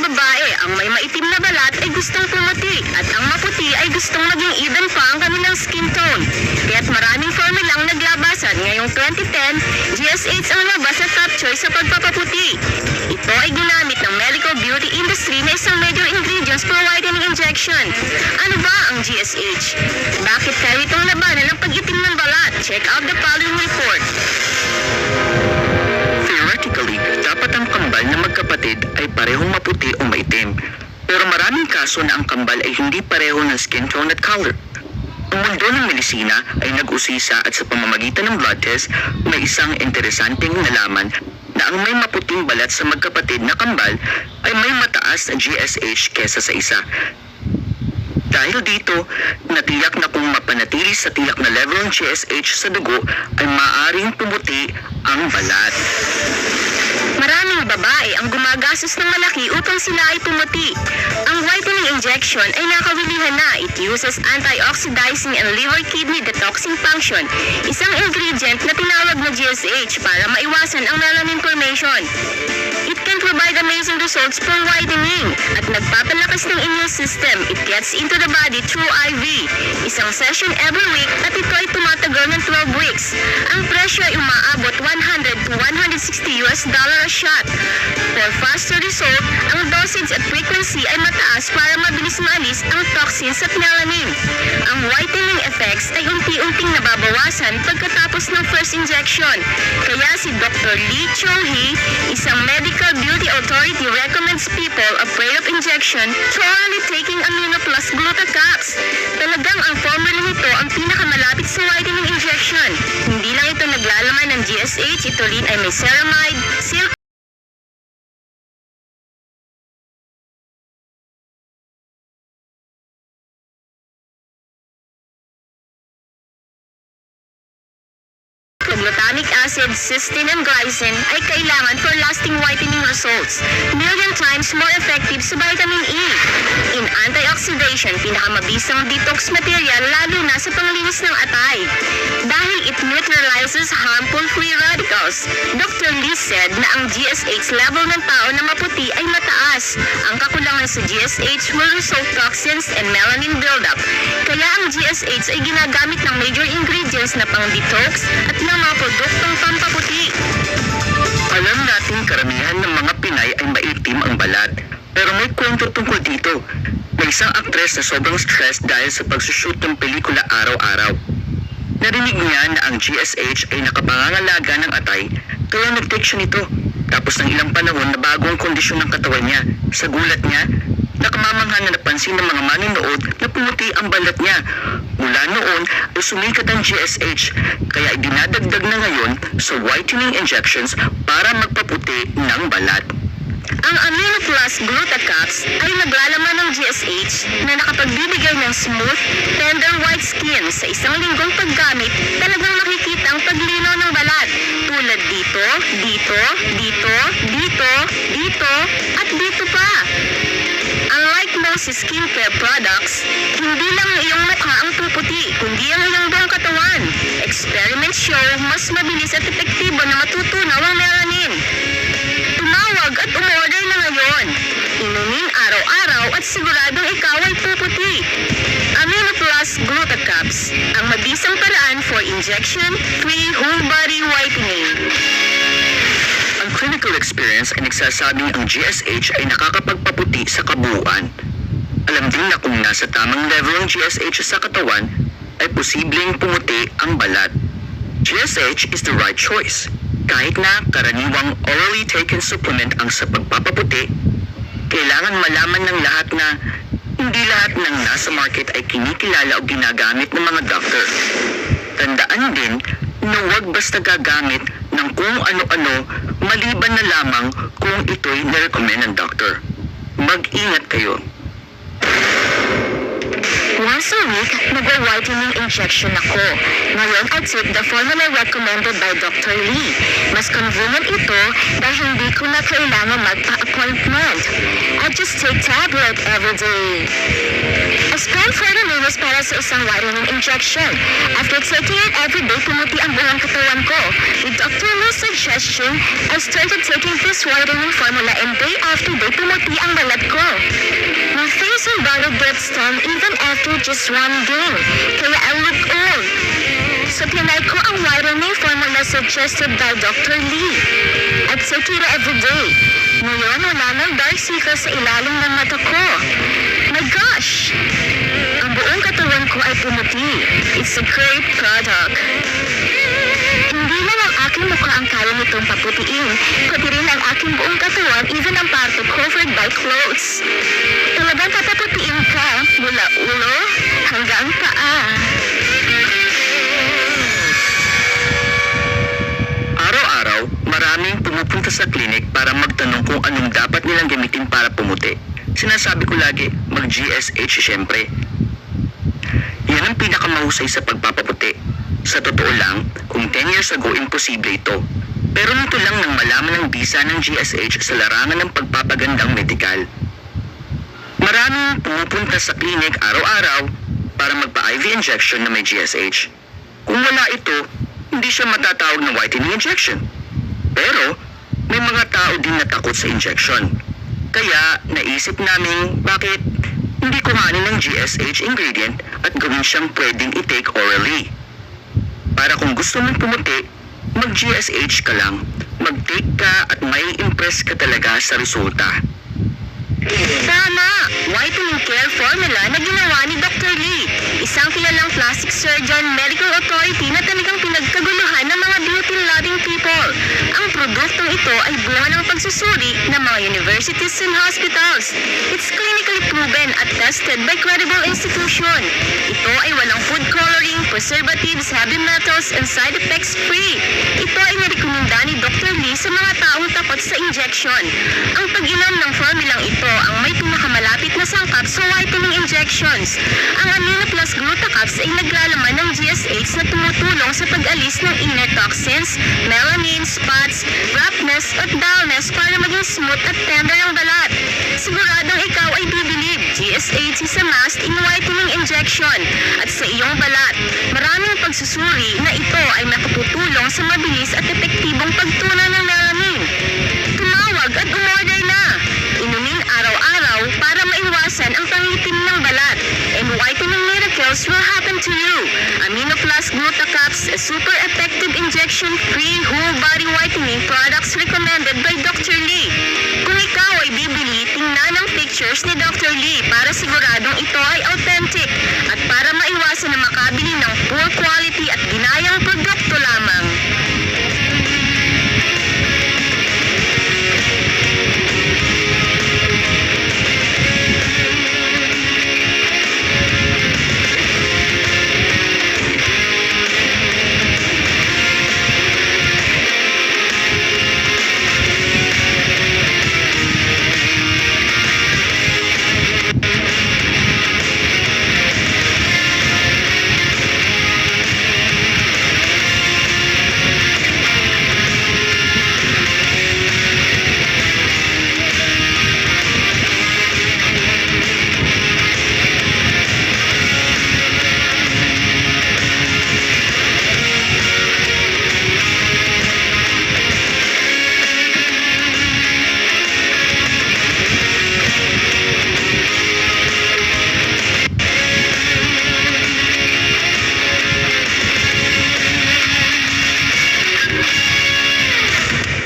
babae, ang may maitim na balat ay gustong pumuti at ang maputi ay gustong maging even pa ang kanilang skin tone. Kaya't maraming formulang naglabasan ngayong 2010, GSH ang labas na top choice sa pagpapaputi. Ito ay ginamit ng medical beauty industry na isang major ingredients for whitening injection. Ano ba ang GSH? Bakit kaya itong labanan ng pag-itim ng balat? Check out the following report. Theoretically, dapat ang kambal na magkapatid ay parehong maputi o maitim. Pero maraming kaso na ang kambal ay hindi pareho ng skin tone at color. Ang mundo ng medisina ay nag-usisa at sa pamamagitan ng blood test, may isang interesanteng nalaman na ang may maputing balat sa magkapatid na kambal ay may mataas na GSH kesa sa isa. Dahil dito, natiyak na kung mapanatili sa tiyak na level ng GSH sa dugo ay maaaring pumuti ang balat. Maraming babae ang gumagastos ng malaki upang sila ay pumuti. Ang whitening injection ay nakawilihan na. It uses antioxidizing and liver kidney detoxing function, isang ingredient na tinawag na GSH para maiwasan ang melanin formation. It can provide amazing results for whitening at nagpapalakas ng immune system. It gets into the body through IV. Isang session every week at ito ay tumatagal ng 12 weeks. Ang presyo ay umaabot $100 to $160 a shot. For faster result, ang dosage at frequency ay mataas para mabilis maalis ang toxins at melanin. Ang whitening effects ay unti-unting nababawasan pagkatapos ng first injection. Kaya si Dr. Lee Cho-hee, isang medical beauty authority, recommends people afraid of injection to orally taking Amino Plus Glutacaps. Talagang ang formula nito ang pinakamalapit sa whitening injection. Hindi lang ito naglalaman ng GSH, ito rin ay may ceramide, silk, glutamic acid, cysteine, and glycine ay kailangan for lasting whitening results. Million times more effective sa vitamin E. In antioxidation, pinakamabisang detox material lalo na sa panglinis ng atay. Dahil it neutralizes harmful free radicals. Dr. Lee said na ang GSH level ng tao na maputi ay mataas. Ang kakulangan sa GSH will result toxins and melanin buildup. Kaya ang GSH ay ginagamit ng major ingredients na pang-detox at ng mga produktong pampaputi. Alam natin karamihan ng mga Pinay ay maitim ang balat. Pero may kwento tungkol dito. May isang aktres na sobrang stress dahil sa pagsushoot ng pelikula araw-araw. Narinig niya na ang GSH ay nakapangangalaga ng atay, kaya nag-take siya nito. Tapos ng ilang panahon na bago ang kondisyon ng katawan niya. Sa gulat niya, nakamamangha na napansin ng mga manonood na pumuti ang balat niya. Mula noon ay sumikat ang GSH, kaya dinadagdag na ngayon sa whitening injections para magpaputi ng balat. Ang Amino Plus Glutacaps ay naglalaman ng GSH na nakapagbibigay ng smooth, tender white skin. Sa isang linggong paggamit, talagang makikita ang paglinaw ng balat. Tulad dito, dito, dito, dito, dito, at dito pa. Unlike most skincare products, hindi lang iyong mukha ang puputi, kundi ang iyong buong katawan. Experiments show mas mabilis at epektibo na matutunaw ang melanin. Tumawag at umorder na ngayon. Inumin araw-araw at siguradong ikaw ay puputi. Amino Plus Glutacaps, ang mabisang paraan for injection-free whole body whitening. Ang clinical experience ay nagsasabing ang GSH ay nakakapagpaputi sa kabuuan. Alam din na kung nasa tamang level ng GSH sa katawan, ay posibleng pumuti ang balat. GSH is the right choice. Kahit na karaniwang orally taken supplement ang sa pagpapaputi, kailangan malaman ng lahat na hindi lahat ng nasa market ay kinikilala o ginagamit ng mga doktor. Tandaan din na huwag basta gagamit ng kung ano-ano maliban na lamang kung ito'y nirecommend ng doktor. Mag-ingat kayo. Once a week, nag-whitening injection ako. Ngayon, I take the formula recommended by Dr. Lee. Mas convenient ito dahil hindi ko na kailangan magpa-appointment. I just take tablet every day. I spend 40 minutes para sa isang whitening injection. After taking it every day, pumuti ang buong katawan ko. With Dr. Lee's suggestion, I started taking this whitening formula and day after day pumuti ang balat ko. My face and body gets tan even after just one day, kaya I look old. So tinay ko ang whitening formula suggested by Dr. Lee. I take it every day. Ngayon wala ng dark circles sa ilalim ng mata ko. My gosh! Ang buong katawan ko ay pumuti. It's a great product. Hindi lang ang aking mukha ang kaya nitong paputiin, pati rin ang aking buong katawan, even ang parte covered by clothes. Talagang papaputiin ka mula ulo hanggang paa. Araw-araw, maraming pumupunta sa klinik para magtanong kung anong dapat nilang gamitin para pumuti. Sinasabi ko lagi, mag-GSH syempre. Yan ang pinakamahusay sa pagpapaputi. Sa totoo lang, kung 10 years ago imposible ito. Pero nito lang nang malaman ng bisa ng GSH sa larangan ng pagpapagandang medikal. Maraming pumupunta sa klinik araw-araw para magpa-IV injection na may GSH. Kung wala ito, hindi siya matatawag na whitening injection. Pero, may mga tao din na takot sa injection. Kaya, naisip namin bakit hindi kuhanin ng GSH ingredient at gawin siyang pwedeng i-take orally. Para kung gusto mong pumuti, mag-GSH ka lang, mag-take ka at may impress ka talaga sa resulta. Tama! Whitening Care Formula na ginawa ni Dr. Lee, isang kilalang plastic surgeon, medical authority na talagang pinagkaguluhan ng mga beauty-loving people. Ang produktong ito ay bunga ng pagsusuri ng mga universities and hospitals. It's clinically proven at tested by credible institution. Ito ay walang food coloring, preservatives, heavy metals, and side effects free. Ito ay nirekomenda ni Dr. Lee sa mga taong takot sa injection. Ang pag-inom ng formulang ito ang may pinakamalapit na sangkap sa whitening injections. Ang Amino Plus Glutacaps ay naglalaman ng GSH na tumutulong sa pag-alis ng inner toxins, melanin, spots, roughness at dullness para maging smooth at tender ang balat. Siguradong ikaw ay bibilib. GSH is a must in whitening injection. At sa iyong balat, maraming pagsusuri na ito ay makatutulong sa mabilis at epektibong pagtunaw ng melanin. Tumawag at umorder na! Inumin araw-araw para maiwasan ang pangitim ng balat. And whitening miracles will happen to you. Amino Plus Glutacaps, a super effective injection-free whole body whitening products recommended by Dr. Lee. Kung ikaw ay bibili, tingnan ang pictures ni Dr. Lee para siguradong ito ay authentic at para maiwasan na makabili ng poor quality at ginayang produkto lamang.